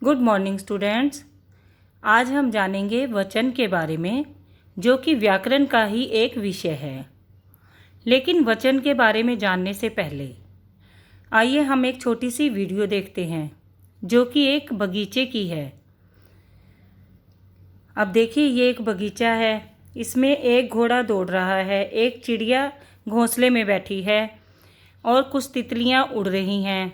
Good morning students. आज हम जानेंगे वचन के बारे में, जो कि व्याकरण का ही एक विषय है। लेकिन वचन के बारे में जानने से पहले आइए हम एक छोटी सी वीडियो देखते हैं, जो कि एक बगीचे की है। अब देखिए, ये एक बगीचा है। इसमें एक घोड़ा दौड़ रहा है, एक चिड़िया घोंसले में बैठी है और कुछ तितलियां उड़ रही हैं।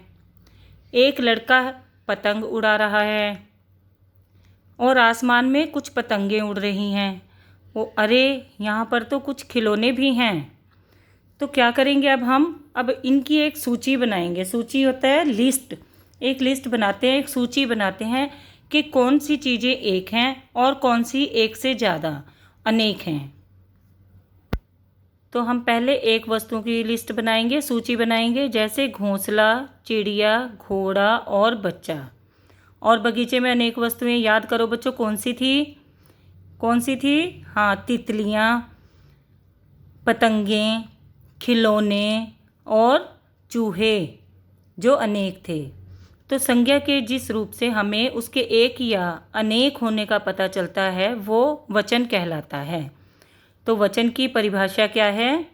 एक लड़का पतंग उड़ा रहा है और आसमान में कुछ पतंगें उड़ रही हैं। अरे, यहाँ पर तो कुछ खिलौने भी हैं। तो क्या करेंगे अब इनकी एक सूची बनाएंगे। सूची होता है लिस्ट। एक लिस्ट बनाते हैं, एक सूची बनाते हैं कि कौन सी चीज़ें एक हैं और कौन सी एक से ज़्यादा अनेक हैं। तो हम पहले एक वस्तु की लिस्ट बनाएंगे, सूची बनाएंगे, जैसे घोंसला, चिड़िया, घोड़ा और बच्चा। और बगीचे में अनेक वस्तुएं याद करो बच्चों, कौन सी थी? हाँ, तितलियाँ, पतंगें, खिलौने और चूहे, जो अनेक थे। तो संज्ञा के जिस रूप से हमें उसके एक या अनेक होने का पता चलता है, वो वचन कहलाता है। तो वचन की परिभाषा क्या है?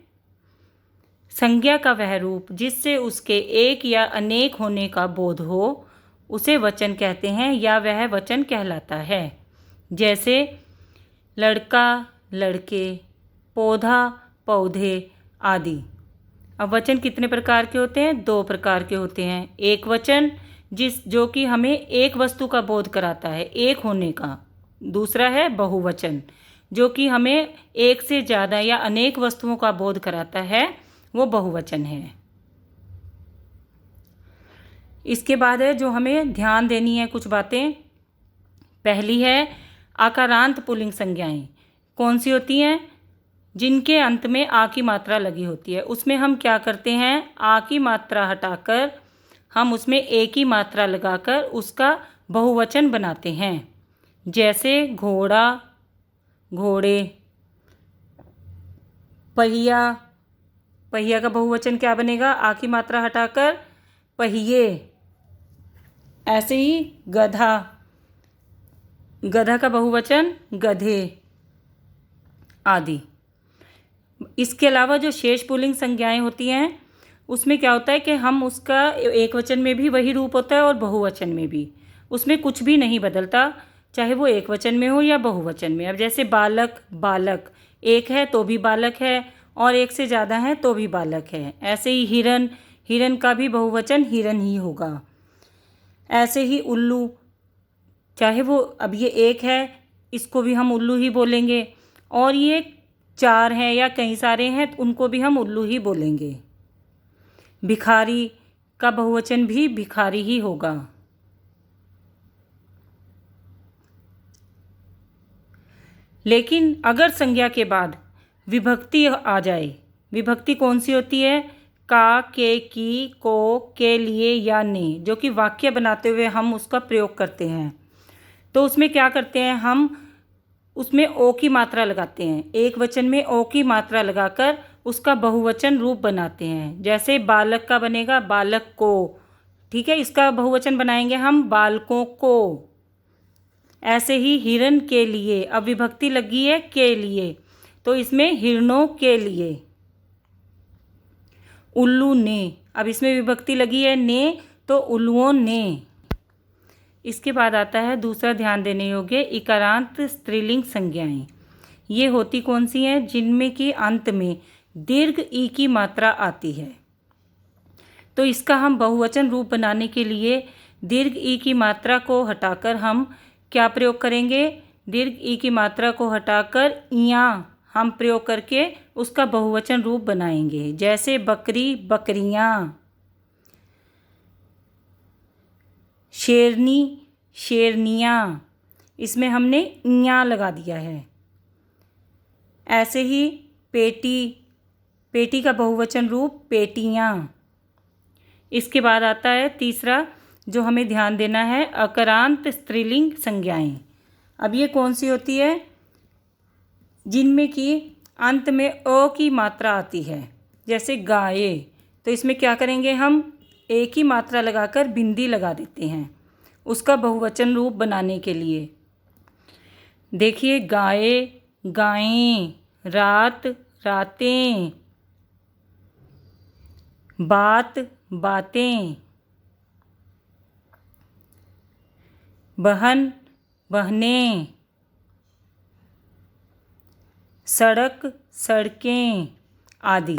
संज्ञा का वह रूप जिससे उसके एक या अनेक होने का बोध हो, उसे वचन कहते हैं या वह वचन कहलाता है। जैसे लड़का, लड़के, पौधा, पौधे आदि। अब वचन कितने प्रकार के होते हैं? 2 प्रकार के होते हैं। एक वचन जो कि हमें एक वस्तु का बोध कराता है, एक होने का। दूसरा है बहुवचन, जो कि हमें एक से ज़्यादा या अनेक वस्तुओं का बोध कराता है, वो बहुवचन है। इसके बाद है जो हमें ध्यान देनी है कुछ बातें। पहली है आकारांत पुल्लिंग संज्ञाएं। कौन सी होती हैं? जिनके अंत में आ की मात्रा लगी होती है। उसमें हम क्या करते हैं? आ की मात्रा हटाकर हम उसमें ए की मात्रा लगाकर उसका बहुवचन बनाते हैं। जैसे घोड़ा, घोड़े, पहिया। पहिया का बहुवचन क्या बनेगा? आ की मात्रा हटाकर पहिए। ऐसे ही गधा, गधा का बहुवचन गधे आदि। इसके अलावा जो शेष पुल्लिंग संज्ञाएं होती हैं, उसमें क्या होता है कि हम उसका एक वचन में भी वही रूप होता है और बहुवचन में भी। उसमें कुछ भी नहीं बदलता, चाहे वो एक वचन में हो या बहुवचन में। अब जैसे बालक, बालक एक है तो भी बालक है, और एक से ज़्यादा है तो भी बालक है। ऐसे ही हिरन, हिरन का भी बहुवचन हिरन ही होगा। ऐसे ही उल्लू, चाहे वो अब ये एक है, इसको भी हम उल्लू ही बोलेंगे, और ये 4 हैं या कई सारे हैं तो उनको भी हम उल्लू ही बोलेंगे। भिखारी का बहुवचन भी भिखारी ही होगा। लेकिन अगर संज्ञा के बाद विभक्ति आ जाए, विभक्ति कौन सी होती है? का, के, की, को, के लिए या ने, जो कि वाक्य बनाते हुए हम उसका प्रयोग करते हैं। तो उसमें क्या करते हैं? हम उसमें ओ की मात्रा लगाते हैं। एक वचन में ओ की मात्रा लगाकर उसका बहुवचन रूप बनाते हैं। जैसे बालक का बनेगा बालक को, ठीक है, इसका बहुवचन बनाएंगे हम बालकों को। ऐसे ही हिरन के लिए, अब विभक्ति लगी है के लिए, तो इसमें हिरनों के लिए। उल्लू ने, अब इसमें विभक्ति लगी है ने, तो उल्लुओं ने। इसके बाद आता है दूसरा ध्यान देने योग्य, इकारांत स्त्रीलिंग संज्ञाएं। ये होती कौन सी हैं? जिनमें कि अंत में दीर्घ ई की मात्रा आती है। तो इसका हम बहुवचन रूप बनाने के लिए दीर्घ ई की मात्रा को हटाकर हम क्या प्रयोग करेंगे? दीर्घ ई की मात्रा को हटाकर इयां हम प्रयोग करके उसका बहुवचन रूप बनाएंगे। जैसे बकरी, बकरियां, शेरनी, शेरनियाँ, इसमें हमने इयां लगा दिया है। ऐसे ही पेटी, पेटी का बहुवचन रूप पेटियाँ। इसके बाद आता है तीसरा जो हमें ध्यान देना है, अकारांत स्त्रीलिंग संज्ञाएं। अब ये कौन सी होती है? जिनमें कि अंत में अ की मात्रा आती है। जैसे गाये, तो इसमें क्या करेंगे? हम एक ही मात्रा लगाकर बिंदी लगा देते हैं उसका बहुवचन रूप बनाने के लिए। देखिए, गाय गायें, रात रातें, बात बातें, बहन बहनें, सड़क सड़कें आदि।